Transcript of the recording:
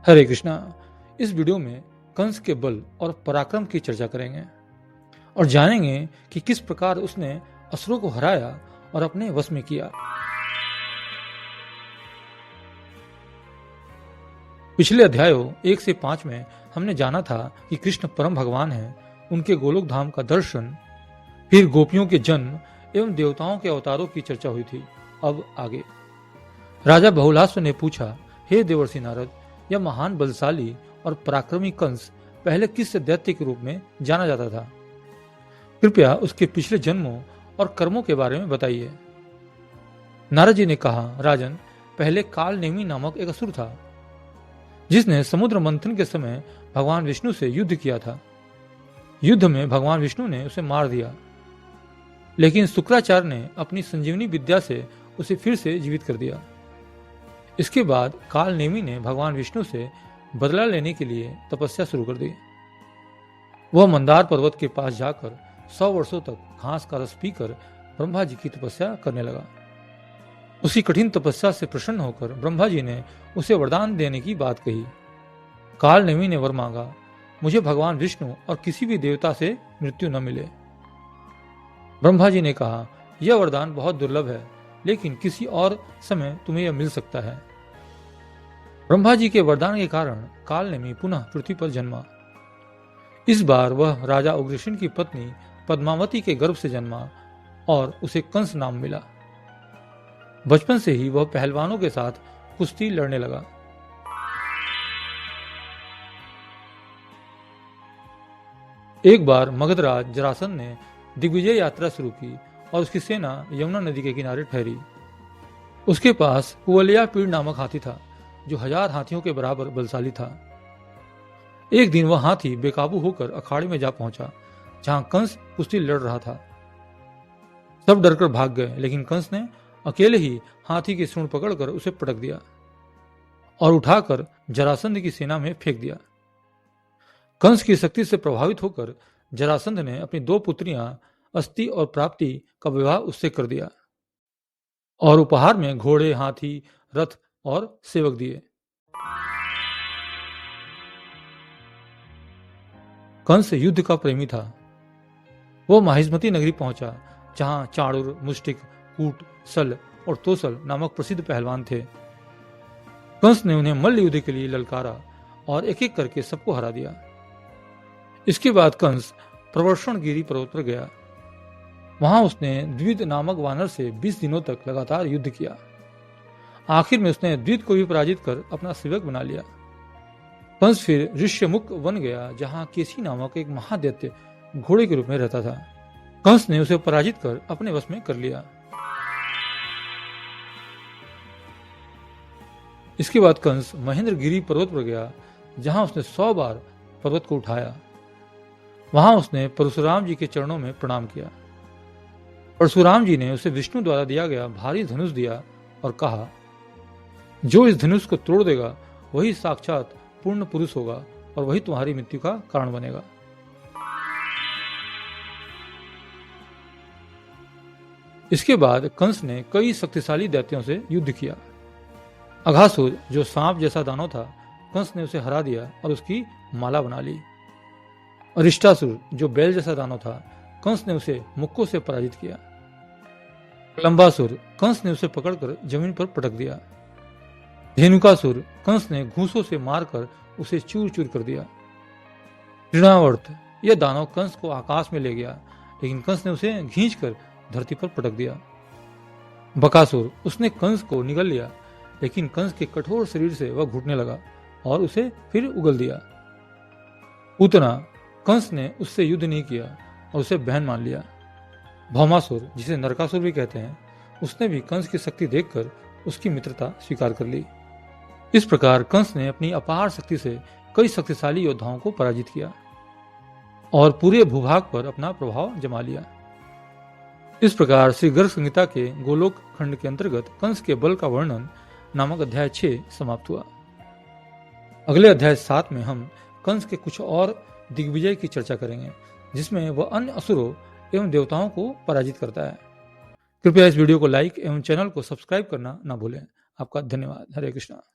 हरे कृष्णा। इस वीडियो में कंस के बल और पराक्रम की चर्चा करेंगे और जानेंगे कि किस प्रकार उसने असुरों को हराया और अपने वश में किया। पिछले अध्यायों 1 से 5 में हमने जाना था कि कृष्ण परम भगवान हैं, उनके गोलोक धाम का दर्शन, फिर गोपियों के जन्म एवं देवताओं के अवतारों की चर्चा हुई थी। अब आगे राजा बहुलास्व ने पूछा, हे देवर्षि नारद, यह महान बलशाली और पराक्रमी कंस पहले किस दैत्य के रूप में जाना जाता था? कृपया उसके पिछले जन्मों और कर्मों के बारे में बताइए। नारद जी ने कहा, राजन, पहले कालनेमी नामक एक असुर था जिसने समुद्र मंथन के समय भगवान विष्णु से युद्ध किया था। युद्ध में भगवान विष्णु ने उसे मार दिया, लेकिन शुक्राचार्य ने अपनी संजीवनी विद्या से उसे फिर से जीवित कर दिया। इसके बाद कालनेमी ने भगवान विष्णु से बदला लेने के लिए तपस्या शुरू कर दी। वह मंदार पर्वत के पास जाकर 100 वर्षों तक घास का रस पीकर ब्रह्मा जी की तपस्या करने लगा। उसी कठिन तपस्या से प्रसन्न होकर ब्रह्मा जी ने उसे वरदान देने की बात कही। कालनेमी ने वर मांगा, मुझे भगवान विष्णु और किसी भी देवता से मृत्यु न मिले। ब्रह्मा जी ने कहा, यह वरदान बहुत दुर्लभ है, लेकिन किसी और समय तुम्हें यह मिल सकता है। ब्रह्मा जी के वरदान के कारण कालनेमी पुनः पृथ्वी पर जन्मा। इस बार वह राजा उग्रसेन की पत्नी पद्मावती के गर्भ से जन्मा और उसे कंस नाम मिला। बचपन से ही वह पहलवानों के साथ कुश्ती लड़ने लगा। एक बार मगधराज जरासंध ने दिग्विजय यात्रा शुरू की और उसकी सेना यमुना नदी के किनारे ठहरी। उसके पास कुवलया पीड़ नामक हाथी था, जो 1000 हाथियों के बराबर बलशाली था। एक दिन वह हाथी बेकाबू होकर अखाड़े में जा पहुंचा, जहां कंस कुश्ती लड़ रहा था। सब डरकर भाग गए, लेकिन कंस ने अकेले ही हाथी की सूंड पकड़कर उसे पटक दिया और उठाकर जरासंध की सेना में फेंक दिया। कंस की शक्ति से प्रभावित होकर जरासंध ने अपनी 2 पुत्रियां अस्ति और प्राप्ति का विवाह उससे कर दिया और उपहार में घोड़े, हाथी, रथ और सेवक दिए। कंस युद्ध का प्रेमी था। वह माहिष्मती नगरी पहुंचा, जहां चाणूर, मुष्टिक, कूट, सल और तोसल नामक प्रसिद्ध पहलवान थे। कंस ने उन्हें मल्ल युद्ध के लिए ललकारा और एक एक करके सबको हरा दिया। इसके बाद कंस प्रवर्षणगिरी पर्वत पर गया। वहां उसने द्विद नामक वानर से 20 दिनों तक लगातार युद्ध किया। आखिर में उसने द्विद को भी पराजित कर अपना सेवक बना लिया। कंस फिर ऋष्यमुख वन गया, जहां केसी नामक एक महादैत्य घोड़े के रूप में रहता था। कंस ने उसे पराजित कर अपने वश में कर लिया। इसके बाद कंस महेंद्रगिरी पर्वत पर गया, जहां उसने 100 बार पर्वत को उठाया। वहां उसने परशुराम जी के चरणों में प्रणाम किया। परशुराम जी ने उसे विष्णु द्वारा दिया गया भारी धनुष दिया और कहा, जो इस धनुष को तोड़ देगा वही साक्षात पूर्ण पुरुष होगा और वही तुम्हारी मृत्यु का कारण बनेगा। इसके बाद कंस ने कई शक्तिशाली दैत्यों से युद्ध किया। अघासुर, जो सांप जैसा दानव था, कंस ने उसे हरा दिया और उसकी माला बना ली। अरिष्टासुर, जो बैल जैसा दानव था, कंस ने उसे मुक्कों से पराजित किया। लंबासुर, कंस ने उसे पकड़कर जमीन पर पटक दिया। धेनुकासुर, कंस ने घूंसों से मारकर उसे चूर चूर कर दिया। तृणावर्त, यह दानव कंस को आकाश में ले गया, लेकिन कंस ने उसे खींचकर धरती पर पटक दिया। बकासुर, उसने कंस को निगल लिया, लेकिन कंस के कठोर शरीर से वह घुटने लगा और उसे फिर उगल दिया। पूतना, कंस ने उससे युद्ध नहीं किया और उसे बहन मान लिया। भौमासुर, जिसे नरकासुर भी कहते हैं, उसने भी कंस की शक्ति देखकर उसकी मित्रता स्वीकार कर ली। इस प्रकार कंस ने अपनी अपार शक्ति से कई शक्तिशाली योद्धाओं को पराजित किया और पूरे भूभाग पर अपना प्रभाव जमा लिया। इस प्रकार श्री गर्ग संहिता के गोलोक खंड के अंतर्गत कंस के बल का वर्णन नामक अध्याय 6 समाप्त हुआ। अगले अध्याय 7 में हम कंस के कुछ और दिग्विजय की चर्चा करेंगे, जिसमें वह अन्य असुरों एवं देवताओं को पराजित करता है। कृपया इस वीडियो को लाइक एवं चैनल को सब्सक्राइब करना ना भूलें। आपका धन्यवाद। हरे कृष्णा।